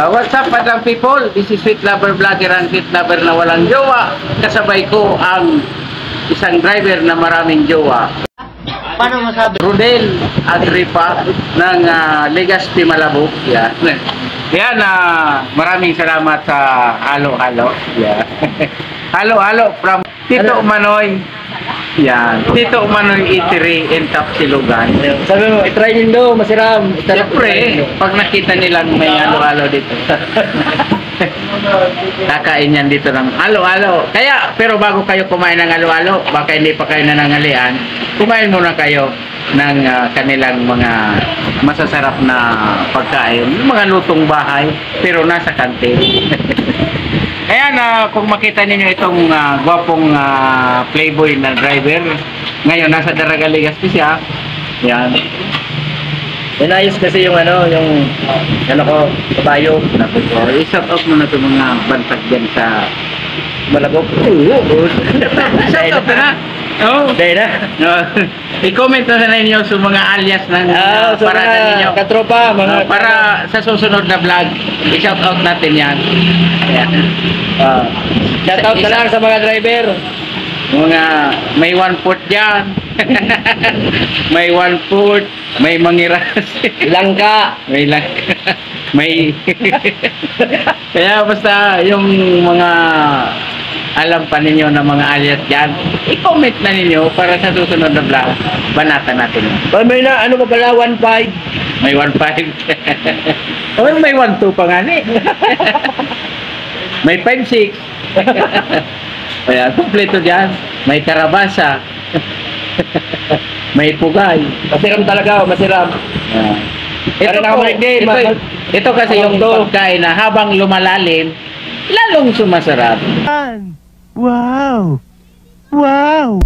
What's up, madam people? This is Sweet Lover Vlogger and Sweet Lover na walang jowa. Kasabay ko ang isang driver na maraming jowa. Paano masabi? Rodel Agripa ng Legazpi Malabuk. Yan. Yan, maraming salamat sa halo-halo. Yan. Halo-halo from Tito Manoy. Yan. Tito Manoy Eatery in Tapsilugan. Sabi mo, itry nyo daw, masiram. Siyempre, pag nakita nilang may halo-halo dito. Kakain yan dito ng halo-halo. Kaya, pero bago kayo kumain ng halo-halo, baka hindi pa kayo nanangalian, kumain muna kayo ng kanilang mga masasarap na pagkain. Mga lutong bahay, pero nasa kantin. Ayan, kung makita ninyo itong gwapong playboy na driver, ngayon nasa Daraga Legazpi siya. Yan. Inayos kasi yung ko, kabayo. I-shout out mo na itong mga bantag dyan sa Malabok. shout out na. Oh. Dahil na. I-comment na ninyo sa mga alias ng So parada ninyo. katropa, mga Para sa susunod na vlog, i-shout out natin yan. Ayan. shout out na lang sa mga driver. Mga may 1/4 dyan. May 1/4, may mangiras. Langka. May langka. May kaya basta yung mga alam pa ninyo na mga alias dyan, i-comment na ninyo para sa susunod na vlog, banatan natin. May na, ano pa pala, 1.5. May 1.5. O may 1.2 pa nga ni. May 5.6. Kaya kompleto dyan. May karabasa. May pugay. Masiram talaga, masiram. Ito kasi yung pagkain na habang lumalalim, lalong sumasarap. Wow! Wow!